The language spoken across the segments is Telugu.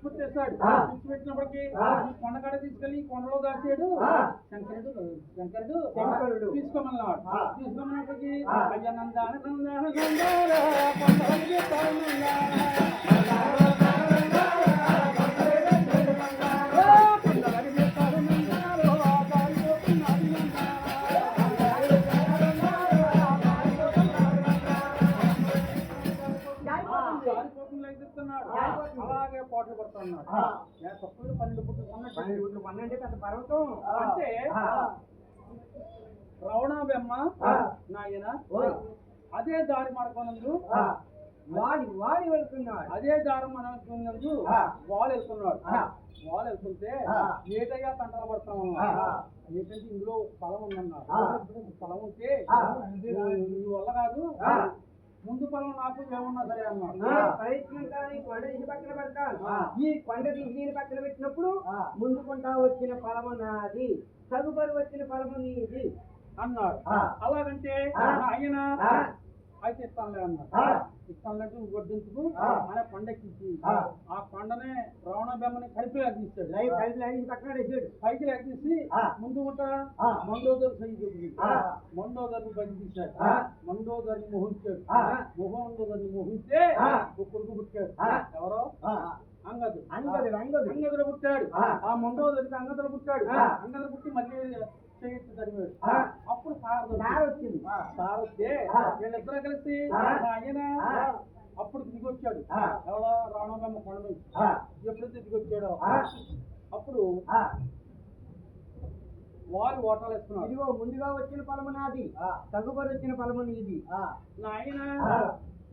పెట్టేస్తాడు పెట్టినప్పటికీ కొండకాడ తీసుకెళ్లి కొండలో దాచాడు శంకరుడు తీసుకోమన్నాడు తీసుకోమన్నప్పటికీ అయ్య నందాన అలాగే పాటలు పడుతున్నాడు 12 పుట్లు 12 పెద్ద పర్వతం అంటే రవణాబెమ్మ నాయన అదే దారి మార్గనందు వాడి వెళ్తున్నాడు అదే దారి మార్గనందు వాళ్ళు వెళ్తుంటే ఏటయ్యా తంటలు పడుతున్నాం ఏంటంటే ఇందులో స్థలం ఉందన్నారు స్థలం ఉంటే నీ వల్ల కాదు ముందు పొలం నాకు ఏమన్నా సరే అన్నాడు ప్రయత్నించాలని కొండ తీసి పక్కన పెడతాను ఈ కొండ తీసి పక్కన పెట్టినప్పుడు ముందు కొంట వచ్చిన పొలము నాది తదుపరి వచ్చిన పొలము నీది అన్నాడు అలాగంటే ఆయన అయితే ఇస్తానులే అన్నాడు ఇస్తానులంటే వడ్డించుకు ఆయన కొండెక్కించి ఆ కొండనే రావణబెమ్మని కలిపి లాగేస్తాడు పక్కన వేసాడు పైకి లాగేసి ముందు గుంట మండోదరి సైజు చెప్పింది మండోదరిని బయట తీశాడు మండోదరిని మోహించాడు మండోదరిని మోహిస్తే కొడుకు పుట్టాడు ఎవరో అంగదుడు పుట్టాడు ఆ మండోదరికి అంగదుడు పుట్టాడు అంగదుడు పుట్టి మళ్ళీ చదివాడు అప్పుడు సార్ వచ్చింది సార్ వస్తే వీళ్ళిద్దరూ కలిసి ఆయన అప్పుడు దిగొచ్చాడు ఎవరో రావణబెమ్మ కొండ నుంచి ఎప్పుడైతే దిగొచ్చాడో అప్పుడు వాళ్ళు ఓటాలు వేస్తున్నారు ఇదిగో ముందుగా వచ్చిన పొలము నాది తదుపరి వచ్చిన పొలము నీది ఆయన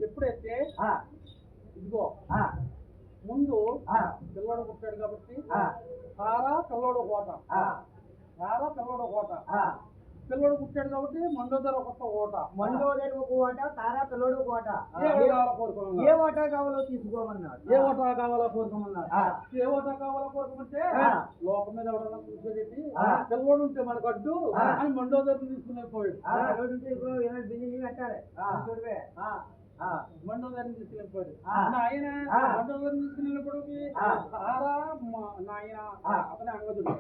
ఎప్పుడైతే ఇదిగో ముందు పిల్లడు పుట్టాడు కాబట్టి సారా పిల్లడు కోట పిల్లడు పుట్టాడు కాబట్టి మండోదరి ఒక ఓట మండోదరి ఒక ఓట తారా పిల్లడు కోట ఏ ఓట కావాలో తీసుకోమన్నాడు ఏ ఓట కావాలో కోరుకోమన్నాడు ఏ ఓట కావాలో కోరుకోమంటే లోకం మీద ఎవడన్నా కూర్చోబెట్టి పిల్లడు ఉంటే మనకు అడ్డు అని మండోదరిని తీసుకునే పోయాడు పిల్లడు ఉంటే ఇప్పుడు బిల్డింగ్ కట్టాలి మండోదరిని తీసుకెళ్ళిపోయాడు ఆయన మండోదరిని తీసుకెళ్ళినప్పుడు నాయన అతనే అంగదుడు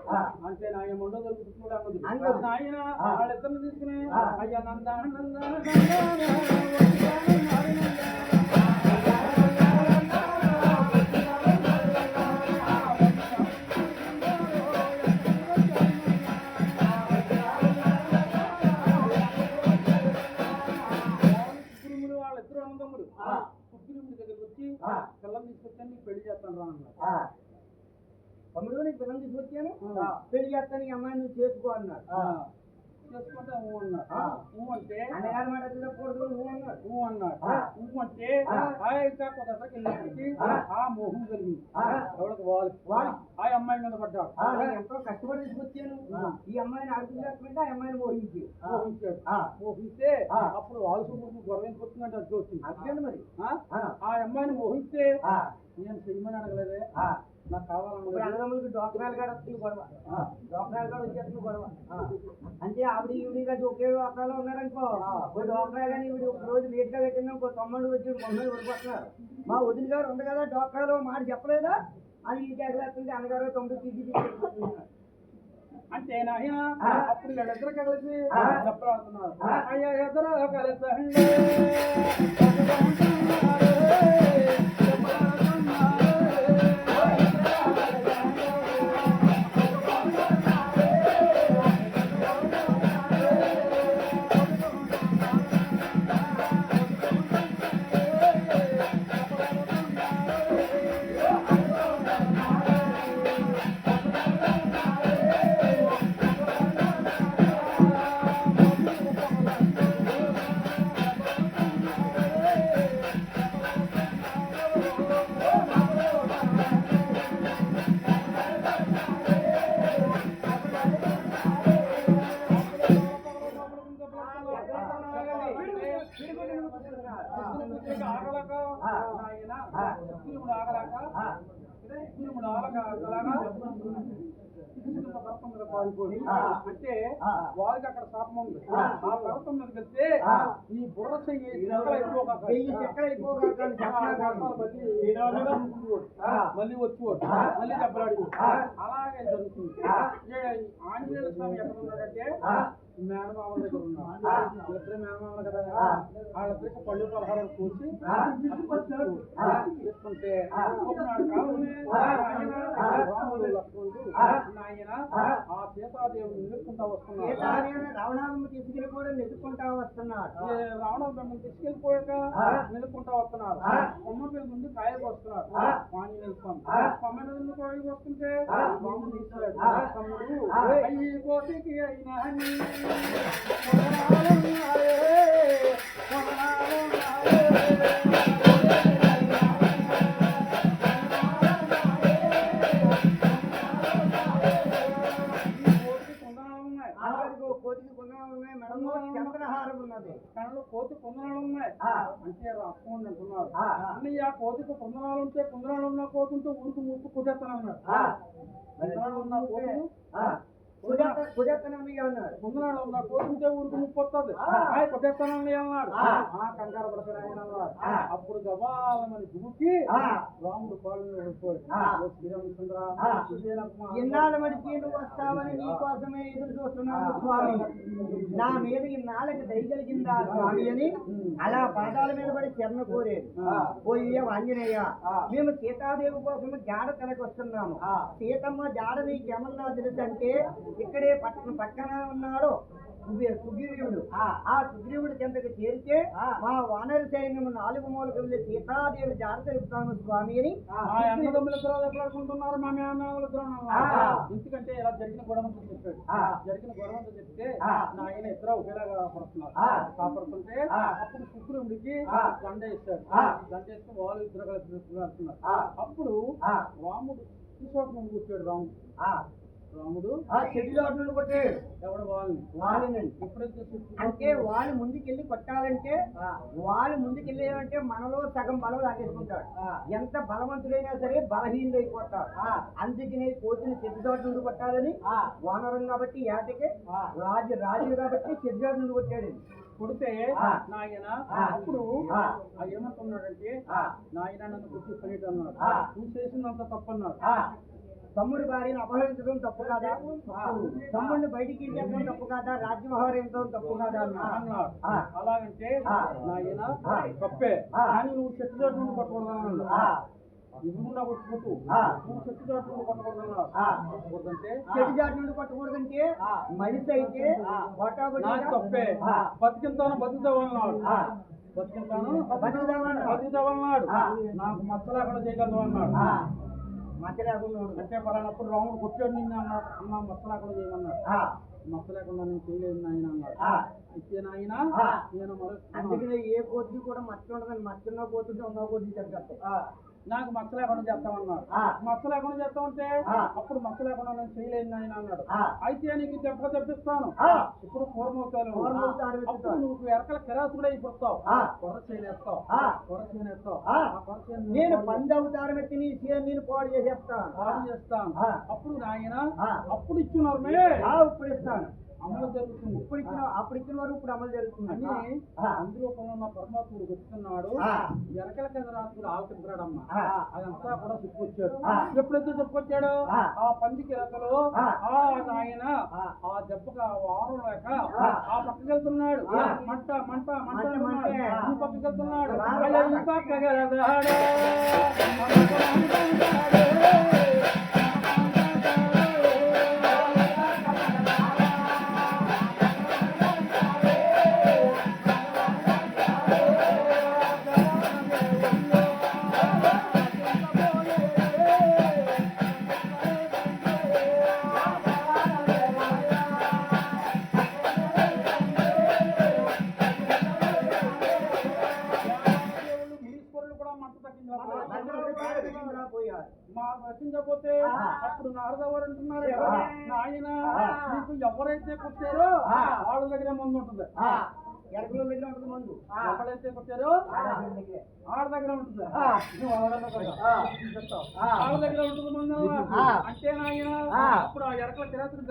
అంటే నాయన మండోదరి పుట్టుకున్నాడు అంగదుడు నాయన వాళ్ళిద్దరిని తీసుకుని అయ్యా పిల్లలు తీసుకొచ్చాను నీకు పెళ్లి చేస్తాను రా అన్నాడు తమ్ముడు నీకు పిల్లలు తీసుకొచ్చాను పెళ్లి చేస్తాను ఈ అమ్మాయి నువ్వు చేసుకో అన్నాడు చేసుకుంటే అన్నాడు అంటే అన్నగారు మాట్లాడకూడదు అన్నాడు అంటే వెళ్ళినప్పటికీ ఆ మోహం కలిగింది ఎవరికి వాళ్ళు ఆ అమ్మాయి మీద పడ్డాడు ఎంతో కష్టపడి తీసుకొచ్చాను ఈ అమ్మాయిని అర్థం చేసుకుంటే ఆ అమ్మాయిని మోహించాడు మోహిస్తే అప్పుడు వాళ్ళు గొడవ ఎందుకు అర్థం వచ్చింది అర్థం మరి ఆ అమ్మాయిని మోహిస్తే నేను చెయ్యమని అడగలేదే నాకు కావాలన్నది అన్నదమ్ములకి డోక్రాలు కాడ వస్తుంది గొడవ డోక్రాలు కాడ వచ్చేస్తుంది గొడవ అంటే ఆవిడ ఈవిడిగా ఒకే డోక్రాలో ఉన్నారనుకో డోక్రా కానీ ఈవిడ ఒక రోజు లేట్గా పెట్టిందా ఇంకో 9 వచ్చి 9 పడిపోతున్నారు మా వదిన గారు ఉంది కదా డోక్రాలో మాట చెప్పలేదా అది ఈ కేకలేస్తుంది అన్నగారు 9 తీసి అంటే నాయన అప్పుడు వీళ్ళిద్దరు కలిసి చెప్పాడుతున్నారు అయ్యా ఇద్దరు కలిసి అంటే వాళ్ళకి అక్కడ శాపం ఉంది ఆ పర్వతం మీదకి వెళ్తే ఈ బుర్ర చెయ్యి మళ్ళీ వచ్చేవాడు మళ్ళీ దెబ్బలాడి అలాగే జరుగుతుంది. ఆంజనేయ స్వామి ఎక్కడ ఉన్నాడంటే మేనమామ దగ్గర ఉన్నాడు. ఇద్దరు మేనమామలు కదా, వాళ్ళిద్దరికి పళ్ళు పలహారాలు కూర్చి తీసుకుంటే రాముడు లక్ష్మణుడు నాయన ఆ సీతాదేవుని నిలుపుకుంటా వస్తున్నాడు. రావణాలను తీసుకెళ్ళిపోవడం నిలుపుకుంటా వస్తున్నాడు. రావణం తీసుకెళ్ళిపోయాక నిలుపుకుంటా వస్తున్నారు. కొమ్మ పిల్లల ముందు కాయకు వస్తున్నాడు ఆంజనేయ స్వామి. కొమ్మ ముందు కాయకు వస్తుంటే రాముడు తీసాడు. తమ్ముడు అయ్యి కోటికి అయినా కళ్ళలో కోతి కుందనాలు ఉన్నాయి అంటే రాసుకోండి అంటున్నారు. అన్నయ్య కోతికి కుందనాలు ఉంటే కుందనాలు ఉన్న కోతి ఉంటే ఊరికి ముప్పు కుట్టేస్తాను అన్నాడు. కుందనాలు ఉన్న కోతులు కుందనాలు ఉన్న కోతి ఉంటే ఊరికి ముప్పు వస్తుంది కొట్టేస్తానని అన్నాడు. కంగారు పడతాను ఆయన అన్నాడు. అప్పుడు గబాలమని దూకి రాముడు కాళ్ళు వెళ్ళిపోయాడు. శ్రీరామచంద్ర ఇన్నాళ్ళ మడికి నువ్వు వస్తావని నీ కోసమే ఎదురు చూస్తున్నాను స్వామి. నా మీద ఇన్నాళ్ళకి దయగలిగిందా స్వామి అని అలా పాదాల మీద పడి శరణ కోరేది. పోయే ఆంజనేయ, మేము సీతాదేవి కోసం జాడ తనకు వస్తున్నాము. సీతమ్మ జాడ నీకేమన్నా తెలుసు అంటే ఇక్కడే పక్కన ఉన్నాడు సుగ్రీవుడు. ఆ సుగ్రీవుడి చెంతకు చేరితే మా వానర సైన్యం 4 మూలకు వెళ్ళి సీతాదేవి జాడ తెలుపుతాను స్వామి అని ఎట్లాడుకుంటున్నారు. మా ఎందుకంటే ఇలా జరిగిన గొడవంతో చెప్పాడు. జరిగిన గొడవంతో చెప్తే ఆయన ఇద్దరు ఒకేలాగా కాపాడుతున్నారు. కాపాడుతుంటే అప్పుడు సుగ్రీవుడికి దండ ఇస్తాడు. దండ ఇస్తే వాళ్ళు ఇద్దరు కలిసి అప్పుడు రాముడు తీసుకొని కూర్చాడు. రాముడు చెట్టు కొట్టాడు. ఎవడు వాళ్ళని అంటే వాళ్ళు ముందుకెళ్ళి కొట్టాలంటే వాళ్ళు ముందుకెళ్ళేమంటే మనలో సగం బలం లాగేసుకుంటాడు. ఎంత బలవంతుడైనా సరే బలహీనుడు అయిపోతాడు. అందుకనే కోతిని చెట్టుదోట నుండి కొట్టాలని వానరం కాబట్టి ఏటకే రాజు కాబట్టి చెట్టుదోట నుండి కొట్టాడు. కొడితే నాయన అప్పుడు ఏమంటున్నాడంటే నాయన నన్ను గుర్తిస్తూ అన్నాడు. నువ్వు చేసిందంత తప్పన్నాడు. తమ్ముడి భార్యను అపహరించడం తప్పు కాదా? తమ్ముడిని బయటికి వెళ్ళడం తప్పు కాదా? రాజ్యం వ్యవహరించడం తప్పు కాదా అన్నాడు. అలాగంటే నాయన తప్పే, కానీ నువ్వు చెట్టు చోటు నుండి పట్టుకోవడం చెట్టు చాటు నుండి కొట్టకూడదంటే చెట్టు చాటు నుండి కొట్టకూడదంటే మనిషి అయితే తప్పే. బతికింతాను బతుకుతావన్నాడు. బతుకుతావన్నాడు. నాకు మచ్చ లేకుండా చేయగలదు అన్నాడు. మచ్చ లేకుండా అంటే పలానప్పుడు రాముడు కొట్టాడు నిన్ను అన్నాడు. అన్న మచ్చ లేకుండా చేయమన్నాడు. మచ్చ లేకుండా నేను చేయలేదు నాయన అన్నాడు. అయితే నాయన నేను అందుకనే ఏ కోతి కూడా మచ్చ ఉండదని. మచ్చన్న కోతి ఉన్న కోతి చెప్పేస్తాయి. నాకు మచ్చ లేకుండా చేస్తామన్నాడు. మచ్చ లేకుండా చేస్తామంటే అప్పుడు మచ్చ లేకుండా నేను చేయలేదు నాయన అన్నాడు. అయితే నీకు దెబ్బ తెప్పిస్తాను. ఇప్పుడు పూర్వమవుతాను. అప్పుడు నువ్వు ఎరకల కిరాతుడు అయిపోతావు. కొర చేయనేస్తావు. నేను 10 అవతారం ఎత్తి నీ నేను పాడు చేస్తాను. అప్పుడు నాయన అప్పుడు ఇచ్చున్నారు. ఇప్పుడు ఇస్తాను. అమలు జరుగుతుంది. అప్పుడు ఇచ్చిన వరకు ఇప్పుడు అమలు జరుగుతుంది అని అందులో ఉన్న పరమాత్ముడు చెప్తున్నాడు. ఎరకల కింద రాత్రుడు ఆలకించాడమ్మా. అదంతా కూడా చెప్పుకొచ్చాడు. ఎప్పుడైతే చెప్పుకొచ్చాడు ఆ పందికి ఎరకలు ఆయన ఆ దెబ్బగా వారం లేక ఆ పక్కకి వెళ్తున్నాడు. మంట మంట మంట ఈ పక్కకి వెళ్తున్నాడు. రచించకపోతే అప్పుడు నారదవారు అంటున్నారు ఆయన మీకు ఎవరైతే కొట్టారో వాళ్ళ దగ్గర మందు ఉంటుంది. ఎరకుల దగ్గర ఉంటుంది మందు. ఎవరైతే కొట్టారో వాళ్ళ దగ్గర ఉంటుంది. వాళ్ళ దగ్గర ఉంటుంది మందు అంటే నాయన అప్పుడు ఆ ఎరకల కిరాతుడు